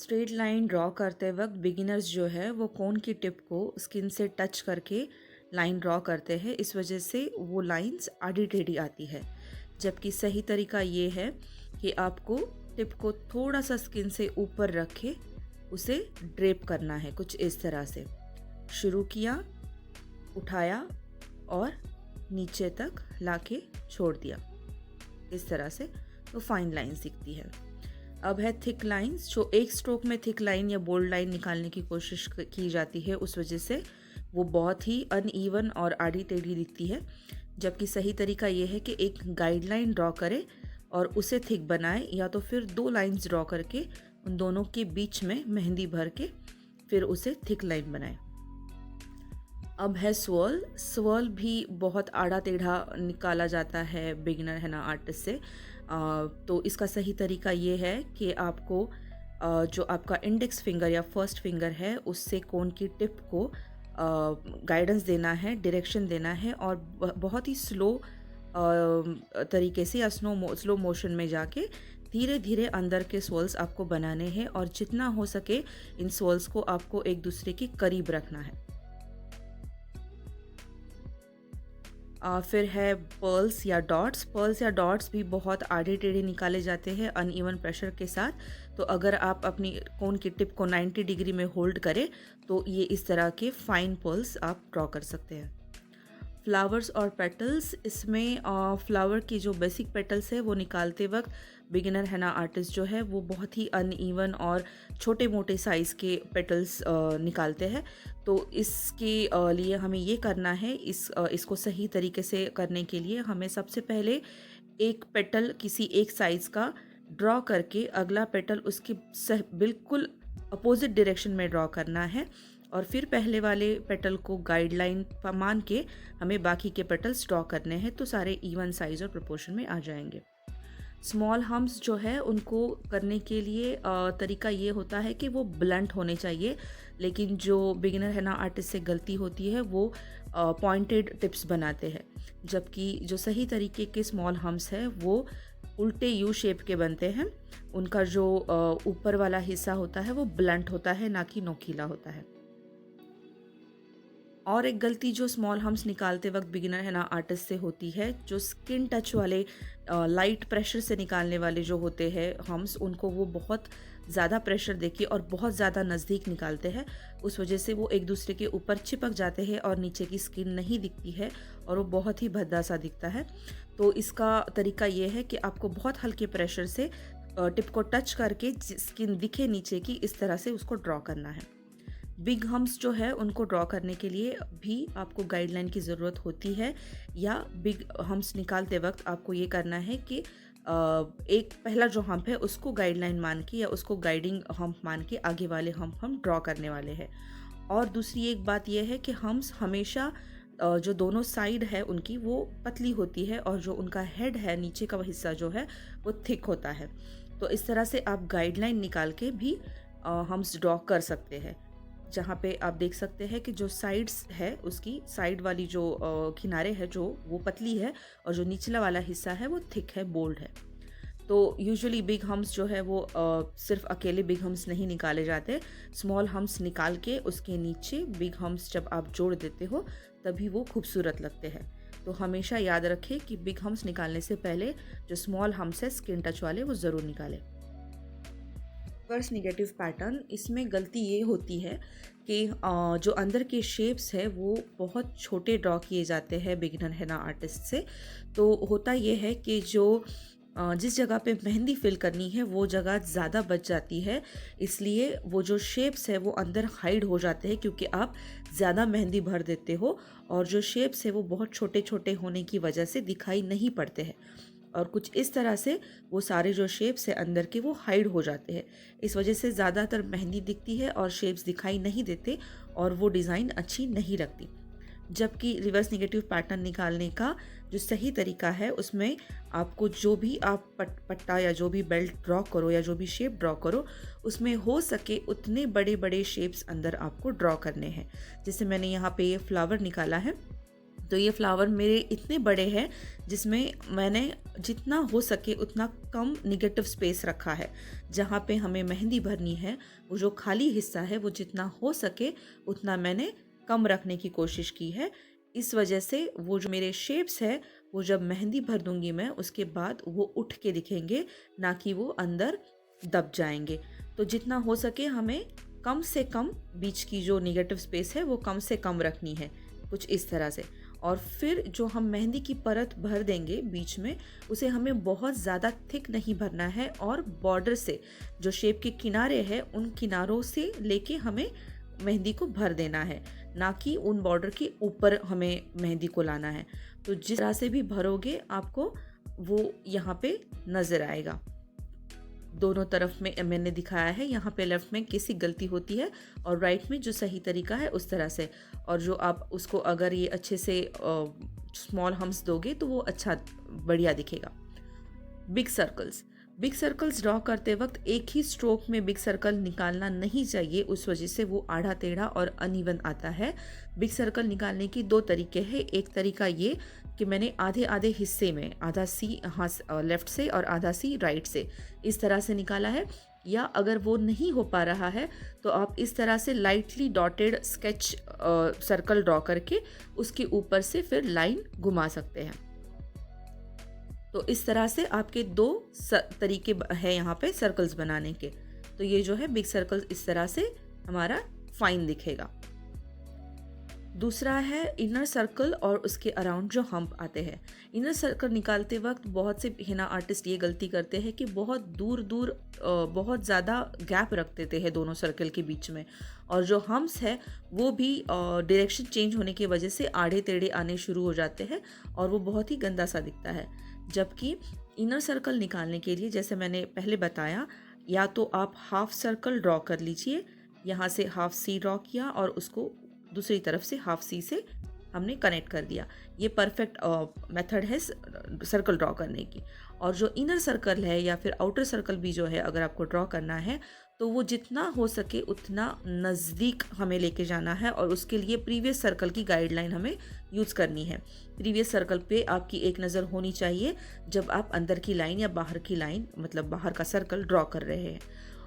Straight line draw करते वक्त beginners जो है वो कोन की टिप को स्किन से टच करके लाइन ड्रॉ करते हैं। इस वजह से वो लाइंस आड़ी टेढ़ी आती है। जबकि सही तरीका ये है कि आपको टिप को थोड़ा सा स्किन से ऊपर रख के उसे ड्रेप करना है। कुछ इस तरह से शुरू किया, उठाया और नीचे तक लाके छोड़ दिया। इस तरह से तो फाइन लाइंस दिखती है। अब है थिक लाइंस, जो एक स्ट्रोक में थिक लाइन या बोल्ड लाइन निकालने की कोशिश की जाती है, उस वजह से वो बहुत ही अनइवन और आड़ी टेढ़ी दिखती है। जबकि सही तरीका ये है कि एक गाइडलाइन ड्रॉ करें और उसे थिक बनाएं, या तो फिर दो लाइंस ड्रॉ करके उन दोनों के बीच में मेहंदी भर के फिर उसे थिक लाइन बनाएं। अब है स्वर्ल। स्वर्ल भी बहुत आड़ा टेढ़ा निकाला जाता है बिगिनर है ना आर्टिस्ट से। तो इसका सही तरीका ये है कि आपको जो आपका इंडेक्स फिंगर या फर्स्ट फिंगर है उससे कोन की टिप को गाइडेंस देना है, डायरेक्शन देना है और बहुत ही स्लो तरीके से या स्लो मोशन में जाके धीरे धीरे अंदर के स्वर्ल्स आपको बनाने हैं और जितना हो सके इन स्वर्ल्स को आपको एक दूसरे के करीब रखना है। फिर है पर्ल्स या डॉट्स। पर्ल्स या डॉट्स भी बहुत आड़े टेढ़े निकाले जाते हैं अनइवन प्रेशर के साथ। तो अगर आप अपनी कोन की टिप को 90 डिग्री में होल्ड करें तो ये इस तरह के फाइन पर्ल्स आप ड्रॉ कर सकते हैं। फ्लावर्स और पेटल्स, इसमें फ्लावर की जो बेसिक पेटल्स है वो निकालते वक्त बिगिनर हैना आर्टिस्ट जो है वो बहुत ही अनइवन और छोटे मोटे साइज़ के पेटल्स निकालते हैं। तो इसके लिए हमें ये करना है, इसको सही तरीके से करने के लिए हमें सबसे पहले एक पेटल किसी एक साइज़ का ड्रॉ करके अगला पेटल उसकी बिल्कुल अपोजिट डायरेक्शन में ड्रॉ करना है और फिर पहले वाले पेटल को गाइडलाइन मान के हमें बाकी के पेटल्स ड्रॉ करने हैं, तो सारे इवन साइज़ और प्रोपोर्शन में आ जाएंगे। स्मॉल हम्स जो है उनको करने के लिए तरीका ये होता है कि वो ब्लंट होने चाहिए, लेकिन जो बिगिनर है ना आर्टिस्ट से गलती होती है वो पॉइंटेड टिप्स बनाते हैं। जबकि जो सही तरीके के स्मॉल हम्स है वो उल्टे यू शेप के बनते हैं। उनका जो ऊपर वाला हिस्सा होता है वो ब्लंट होता है, ना कि नोकीला होता है। और एक गलती जो स्मॉल हम्स निकालते वक्त बिगिनर है ना आर्टिस्ट से होती है, जो स्किन टच वाले लाइट प्रेशर से निकालने वाले जो होते हैं हम्स, उनको वो बहुत ज़्यादा प्रेशर देके और बहुत ज़्यादा नज़दीक निकालते हैं। उस वजह से वो एक दूसरे के ऊपर चिपक जाते हैं और नीचे की स्किन नहीं दिखती है और वो बहुत ही भद्दा सा दिखता है। तो इसका तरीका ये है कि आपको बहुत हल्के प्रेशर से टिप को टच करके स्किन दिखे नीचे की, इस तरह से उसको ड्रॉ करना है। बिग हम्स जो है उनको ड्रॉ करने के लिए भी आपको गाइडलाइन की ज़रूरत होती है, या बिग हम्स निकालते वक्त आपको ये करना है कि एक पहला जो हम्प है उसको गाइडलाइन मान के या उसको गाइडिंग हम्प मान के आगे वाले हम्प हम ड्रॉ करने वाले हैं। और दूसरी एक बात यह है कि हम्स हमेशा जो दोनों साइड है उनकी वो पतली होती है और जो उनका हेड है नीचे का हिस्सा जो है वो थिक होता है। तो इस तरह से आप गाइडलाइन निकाल के भी हम्स ड्रॉ कर सकते हैं, जहाँ पे आप देख सकते हैं कि जो साइड्स है उसकी साइड वाली जो किनारे है जो वो पतली है और जो निचला वाला हिस्सा है वो थिक है, बोल्ड है। तो यूजुअली बिग हम्स जो है वो सिर्फ अकेले बिग हम्स नहीं निकाले जाते, स्मॉल हम्स निकाल के उसके नीचे बिग हम्स जब आप जोड़ देते हो तभी वो खूबसूरत लगते हैं। तो हमेशा याद रखें कि बिग हम्स निकालने से पहले जो स्मॉल हम्स है स्किन टच वाले वो ज़रूर निकालें। रिवर्स निगेटिव पैटर्न, इसमें गलती ये होती है कि जो अंदर के शेप्स है वो बहुत छोटे ड्रॉ किए जाते हैं बिगिनर है ना आर्टिस्ट से। तो होता ये है कि जो जिस जगह पे मेहंदी फिल करनी है वो जगह ज़्यादा बच जाती है, इसलिए वो जो शेप्स है वो अंदर हाइड हो जाते हैं क्योंकि आप ज़्यादा मेहंदी भर देते हो और जो शेप्स है वो बहुत छोटे छोटे होने की वजह से दिखाई नहीं पड़ते हैं और कुछ इस तरह से वो सारे जो शेप्स है अंदर के वो हाइड हो जाते हैं। इस वजह से ज़्यादातर मेहंदी दिखती है और शेप्स दिखाई नहीं देते और वो डिज़ाइन अच्छी नहीं लगती। जबकि रिवर्स निगेटिव पैटर्न निकालने का जो सही तरीका है उसमें आपको जो भी आप पट्टा या जो भी बेल्ट ड्रॉ करो या जो भी शेप ड्रॉ करो उसमें हो सके उतने बड़े बड़े शेप्स अंदर आपको ड्रॉ करने हैं। जैसे मैंने यहाँ पे ये फ्लावर निकाला है तो ये फ्लावर मेरे इतने बड़े हैं जिसमें मैंने जितना हो सके उतना कम निगेटिव स्पेस रखा है। जहाँ पे हमें मेहंदी भरनी है वो जो खाली हिस्सा है वो जितना हो सके उतना मैंने कम रखने की कोशिश की है। इस वजह से वो जो मेरे शेप्स है वो जब मेहंदी भर दूंगी मैं उसके बाद वो उठ के दिखेंगे, ना कि वो अंदर दब जाएंगे। तो जितना हो सके हमें कम से कम बीच की जो निगेटिव स्पेस है वो कम से कम रखनी है, कुछ इस तरह से। और फिर जो हम मेहंदी की परत भर देंगे बीच में, उसे हमें बहुत ज़्यादा थिक नहीं भरना है और बॉर्डर से जो शेप के किनारे हैं उन किनारों से लेके हमें मेहंदी को भर देना है, ना कि उन बॉर्डर के ऊपर हमें मेहंदी को लाना है। तो जिस तरह से भी भरोगे आपको वो यहाँ पे नज़र आएगा। दोनों तरफ में मैंने दिखाया है, यहाँ पे लेफ्ट में किसी गलती होती है और राइट में जो सही तरीका है उस तरह से। और जो आप उसको अगर ये अच्छे से स्मॉल हम्स दोगे तो वो अच्छा बढ़िया दिखेगा। बिग सर्कल्स ड्रॉ करते वक्त एक ही स्ट्रोक में बिग सर्कल निकालना नहीं चाहिए, उस वजह से वो आधा टेढ़ा और अनइवन आता है। बिग सर्कल निकालने की दो तरीके हैं। एक तरीका ये कि मैंने आधे आधे हिस्से में आधा सी लेफ्ट से और आधा सी राइट से इस तरह से निकाला है। या अगर वो नहीं हो पा रहा है तो आप इस तरह से lightly dotted sketch circle draw करके उसके ऊपर से फिर लाइन घुमा सकते हैं। तो इस तरह से आपके दो तरीके हैं यहाँ पे सर्कल्स बनाने के। तो ये जो है बिग सर्कल इस तरह से हमारा फाइन दिखेगा। दूसरा है इनर सर्कल और उसके अराउंड जो हम्प आते हैं। इनर सर्कल निकालते वक्त बहुत से हिना आर्टिस्ट ये गलती करते हैं कि बहुत दूर दूर बहुत ज़्यादा गैप रख देते हैं दोनों सर्कल के बीच में, और जो हम्प्स है वो भी डायरेक्शन चेंज होने की वजह से आड़े टेढ़े आने शुरू हो जाते हैं और वो बहुत ही गंदा सा दिखता है। जबकि इनर सर्कल निकालने के लिए जैसे मैंने पहले बताया, या तो आप हाफ सर्कल ड्रॉ कर लीजिए, यहाँ से हाफ सी ड्रॉ किया और उसको दूसरी तरफ से हाफ सी से हमने कनेक्ट कर दिया। ये परफेक्ट मेथड है सर्कल ड्रॉ करने की। और जो इनर सर्कल है या फिर आउटर सर्कल भी जो है अगर आपको ड्रॉ करना है तो वो जितना हो सके उतना नज़दीक हमें लेके जाना है, और उसके लिए प्रीवियस सर्कल की गाइडलाइन हमें यूज़ करनी है। प्रीवियस सर्कल पे आपकी एक नज़र होनी चाहिए जब आप अंदर की लाइन या बाहर की लाइन मतलब बाहर का सर्कल ड्रॉ कर रहे हैं।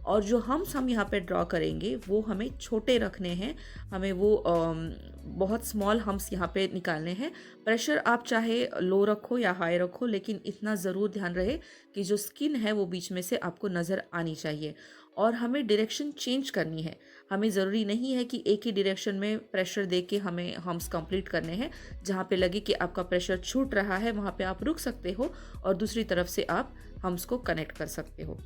और जो हम यहाँ पे ड्रॉ करेंगे वो हमें छोटे रखने हैं, हमें वो बहुत स्मॉल हम्स यहाँ पे निकालने हैं। प्रेशर आप चाहे लो रखो या हाई रखो, लेकिन इतना ज़रूर ध्यान रहे कि जो स्किन है वो बीच में से आपको नज़र आनी चाहिए। और हमें डायरेक्शन चेंज करनी है। हमें ज़रूरी नहीं है कि एक ही डायरेक्शन में प्रेशर दे के हमें हम्स कंप्लीट करने हैं। जहाँ पे लगे कि आपका प्रेशर छूट रहा है वहाँ पे आप रुक सकते हो और दूसरी तरफ से आप हम्स को कनेक्ट कर सकते हो।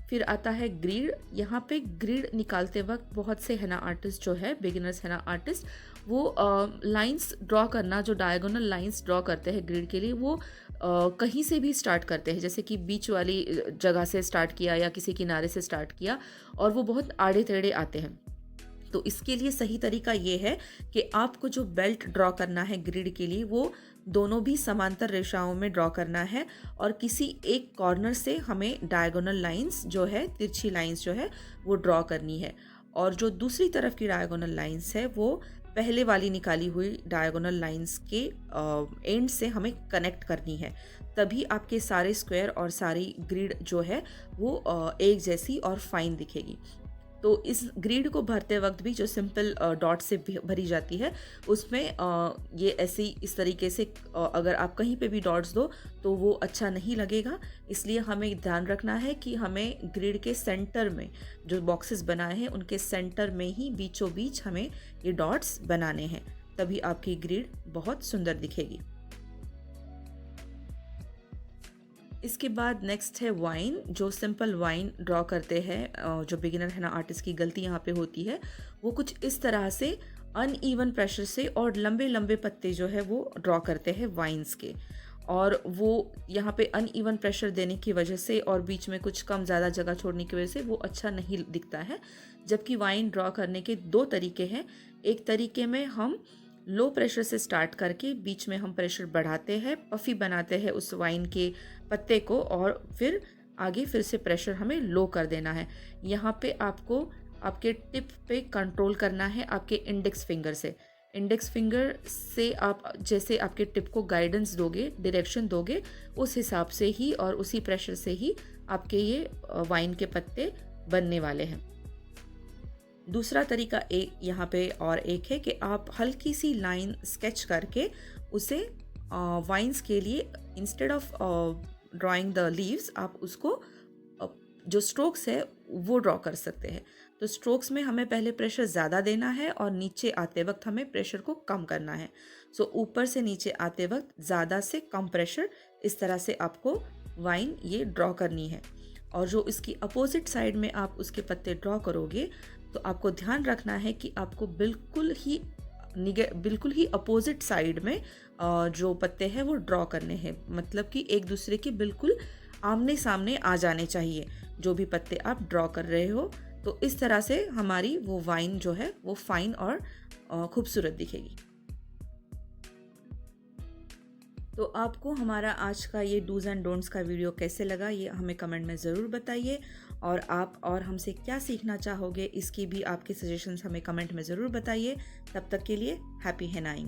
फिर आता है ग्रिड। यहाँ पे ग्रिड निकालते वक्त बहुत से हेना आर्टिस्ट जो है बिगिनर्स हेना आर्टिस्ट वो लाइंस ड्रॉ करना, जो डायगोनल लाइंस ड्रॉ करते हैं ग्रिड के लिए, वो कहीं से भी स्टार्ट करते हैं। जैसे कि बीच वाली जगह से स्टार्ट किया या किसी किनारे से स्टार्ट किया और वो बहुत आड़े टेढ़े आते हैं। तो इसके लिए सही तरीका ये है कि आपको जो बेल्ट ड्रॉ करना है ग्रिड के लिए वो दोनों भी समांतर रेखाओं में ड्रॉ करना है, और किसी एक कॉर्नर से हमें डायगोनल लाइंस जो है, तिरछी लाइंस जो है वो ड्रॉ करनी है। और जो दूसरी तरफ की डायगोनल लाइंस है वो पहले वाली निकाली हुई डायगोनल लाइंस के एंड से हमें कनेक्ट करनी है। तभी आपके सारे स्क्वायर और सारी ग्रिड जो है वो एक जैसी और फाइन दिखेगी। तो इस ग्रिड को भरते वक्त भी जो सिंपल डॉट से भरी जाती है उसमें ये ऐसे इस तरीके से अगर आप कहीं पे भी डॉट्स दो तो वो अच्छा नहीं लगेगा। इसलिए हमें ध्यान रखना है कि हमें ग्रिड के सेंटर में जो बॉक्सेस बनाए हैं उनके सेंटर में ही बीचों बीच हमें ये डॉट्स बनाने हैं, तभी आपकी ग्रिड बहुत सुंदर दिखेगी। इसके बाद नेक्स्ट है वाइन। जो सिंपल वाइन ड्रॉ करते हैं, जो बिगिनर है ना आर्टिस्ट की गलती यहाँ पे होती है, वो कुछ इस तरह से अनइवन प्रेशर से और लंबे लंबे पत्ते जो है वो ड्रॉ करते हैं वाइन्स के, और वो यहाँ पे अनइवन प्रेशर देने की वजह से और बीच में कुछ कम ज़्यादा जगह छोड़ने की वजह से वो अच्छा नहीं दिखता है। जबकि वाइन ड्रॉ करने के दो तरीके हैं। एक तरीके में हम लो प्रेशर से स्टार्ट करके बीच में हम प्रेशर बढ़ाते हैं, पफ़ी बनाते हैं उस वाइन के पत्ते को, और फिर आगे फिर से प्रेशर हमें लो कर देना है। यहाँ पे आपको आपके टिप पे कंट्रोल करना है आपके इंडेक्स फिंगर से। इंडेक्स फिंगर से आप जैसे आपके टिप को गाइडेंस दोगे, डायरेक्शन दोगे, उस हिसाब से ही और उसी प्रेशर से ही आपके ये वाइन के पत्ते बनने वाले हैं। दूसरा तरीका एक यहाँ पे और एक है कि आप हल्की सी लाइन स्केच करके उसे वाइन्स के लिए instead of drawing the leaves आप उसको जो स्ट्रोक्स है वो ड्रॉ कर सकते हैं। तो स्ट्रोक्स में हमें पहले प्रेशर ज़्यादा देना है और नीचे आते वक्त हमें प्रेशर को कम करना है। सो ऊपर से नीचे आते वक्त ज़्यादा से कम प्रेशर, इस तरह से आपको वाइन ये ड्रॉ करनी है। और जो इसकी अपोजिट साइड में आप उसके पत्ते ड्रॉ करोगे तो आपको ध्यान रखना है कि आपको बिल्कुल ही अपोजिट साइड में जो पत्ते हैं वो ड्रॉ करने हैं, मतलब कि एक दूसरे के बिल्कुल आमने सामने आ जाने चाहिए जो भी पत्ते आप ड्रॉ कर रहे हो। तो इस तरह से हमारी वो वाइन जो है वो फाइन और खूबसूरत दिखेगी। तो आपको हमारा आज का ये डूज़ एंड डोंट्स का वीडियो कैसे लगा, ये हमें कमेंट में ज़रूर बताइए। और आप और हमसे क्या सीखना चाहोगे इसकी भी आपके सजेशंस हमें कमेंट में ज़रूर बताइए। तब तक के लिए हैप्पी हेनाइंग।